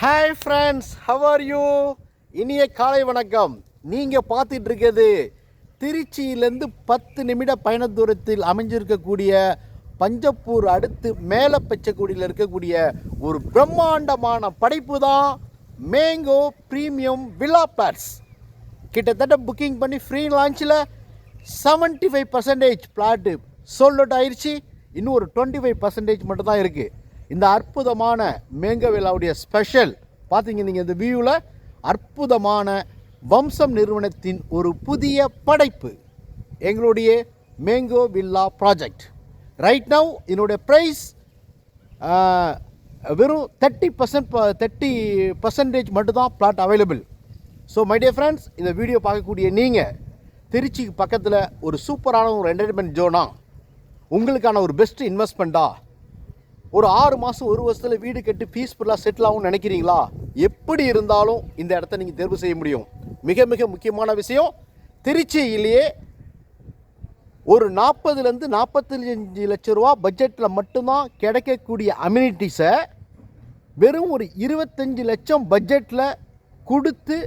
Hi friends, how are you? இனிய காலை வணக்கம். நீங்கள் பார்த்துட்டு இருக்கிறது திருச்சியிலேருந்து 10 நிமிட பயண தூரத்தில் அமைஞ்சிருக்கக்கூடிய பஞ்சப்பூர் அடுத்து மேலே பச்சைக்குடியில் இருக்கக்கூடிய ஒரு பிரம்மாண்டமான படைப்பு தான் மேங்கோ ப்ரீமியம் வில்லா பிளாட்ஸ். கிட்டத்தட்ட புக்கிங் பண்ணி ஃப்ரீ லான்ச்சில் 75% பிளாட்டு சோல்ட் அவுட் ஆயிடுச்சு. இன்னும் ஒரு 25% மட்டும் தான் இருக்குது. இந்த அற்புதமான மேங்கோ வில்லாவுடைய ஸ்பெஷல் பார்த்தீங்க நீங்கள் இந்த வியூவில் அற்புதமான வம்சம் நிறுவனத்தின் ஒரு புதிய படைப்பு எங்களுடைய mango villa project. Right now என்னுடைய ப்ரைஸ் வெறும் 30% மட்டும்தான் plot available. So my dear friends, இந்த வீடியோ பார்க்கக்கூடிய நீங்கள் திருச்சிக்கு பக்கத்தில் ஒரு சூப்பரான ஒரு என்டர்டைன்மெண்ட் ஜோனா, உங்களுக்கான ஒரு பெஸ்ட் இன்வெஸ்ட்மெண்ட்டா, ஒரு 6 மாதம் 1 வருஷத்தில் வீடு கட்டி பீஸ்ஃபுல்லாக செட்டில் ஆகும்னு நினைக்கிறீங்களா? எப்படி இருந்தாலும் இந்த இடத்த நீங்கள் தேர்வு செய்ய முடியும். மிக மிக முக்கியமான விஷயம், திருச்சியிலேயே ஒரு 40லேருந்து 45 லட்ச ரூபா பட்ஜெட்டில் மட்டும்தான் கிடைக்கக்கூடிய அம்யூனிட்டிஸை வெறும் ஒரு 25 லட்சம் பட்ஜெட்டில் கொடுத்து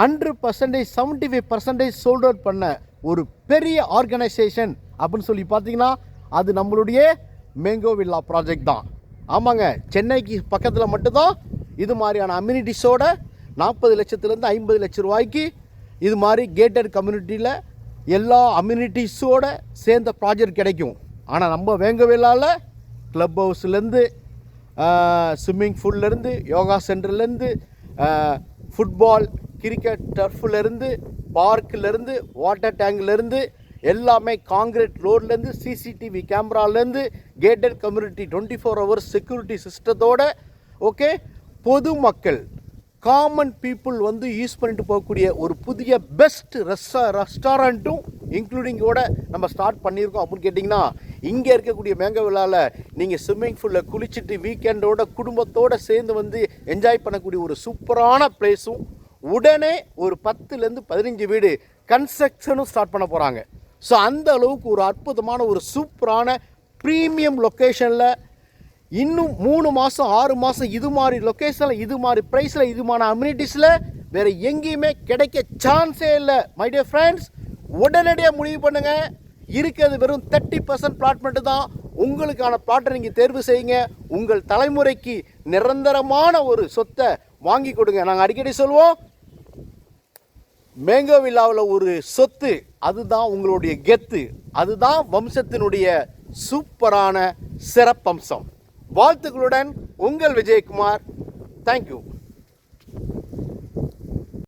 100% 75% சோல்ட் அவுட் பண்ண ஒரு பெரிய ஆர்கனைசேஷன் அப்படின்னு சொல்லி பார்த்தீங்கன்னா அது நம்மளுடைய மேங்கோ வில்லா ப்ராஜெக்ட் தான். ஆமாங்க, சென்னைக்கு பக்கத்தில் மட்டும்தான் இது மாதிரியான அம்யூனிட்டிஸோட 40 லட்சத்துலேருந்து 50 லட்ச ரூபாய்க்கு இது மாதிரி கேட்டட் கம்யூனிட்டியில் எல்லா அம்யூனிட்டிஸோட சேர்ந்த ப்ராஜெக்ட் கிடைக்கும். ஆனால் நம்ம மேங்கோ வில்லாவில் க்ளப் ஹவுஸ்லேருந்து ஸ்விம்மிங் பூல்லேருந்து யோகா சென்டர்லேருந்து ஃபுட்பால் கிரிக்கெட் டர்ஃப்லேருந்து பார்க்கிலேருந்து வாட்டர் டேங்க்லேருந்து எல்லாமே காங்கிரீட் ரோட்லேருந்து சிசிடிவி கேமராலேருந்து கேட்டட் கம்யூனிட்டி 24 hours செக்யூரிட்டி சிஸ்டத்தோட ஓகே பொதுமக்கள் காமன் பீப்புள் வந்து யூஸ் பண்ணிட்டு போகக்கூடிய ஒரு புதிய பெஸ்ட் ரெஸ்டாரண்ட்டும் இன்க்ளூடிங்கோட நம்ம ஸ்டார்ட் பண்ணியிருக்கோம். அப்படின்னு கேட்டிங்கன்னா இங்கே இருக்கக்கூடிய மேங்கோ வில்லாவில் நீங்கள் ஸ்விம்மிங் பூலில் குளிச்சுட்டு வீக்கெண்டோட குடும்பத்தோடு சேர்ந்து வந்து என்ஜாய் பண்ணக்கூடிய ஒரு சூப்பரான பிளேஸும், உடனே ஒரு 10லேருந்து 15 வீடு கன்ஸ்ட்ரக்ஷனும் ஸ்டார்ட் பண்ண போகிறாங்க. ஸோ அந்த அளவுக்கு ஒரு அற்புதமான ஒரு சூப்பரான ப்ரீமியம் லொக்கேஷனில் இன்னும் 3 மாதம் 6 மாதம் இது மாதிரி லொக்கேஷனில் இது மாதிரி ப்ரைஸில் இது மாதிரி அம்யூனிட்டிஸில் வேறு எங்கேயுமே கிடைக்க சான்ஸே இல்லை. மை டியர் ஃப்ரெண்ட்ஸ், உடனடியாக முடிவு பண்ணுங்கள். இருக்கிறது வெறும் 30% பிளாட் மட்டும் தான். உங்களுக்கான பிளாட்டை நீங்கள் தேர்வு செய்யுங்க. உங்கள் தலைமுறைக்கு நிரந்தரமான ஒரு சொத்தை வாங்கி கொடுங்க. நாங்கள் அடிக்கடி சொல்லுவோம், மேங்கோ வில்லாவில் ஒரு சொத்து, அதுதான் உங்களுடைய கெத்து, அதுதான் வம்சத்தினுடைய சூப்பரான சிறப்பம்சம். வாழ்த்துக்களுடன் உங்கள் விஜயகுமார். தேங்க்யூ.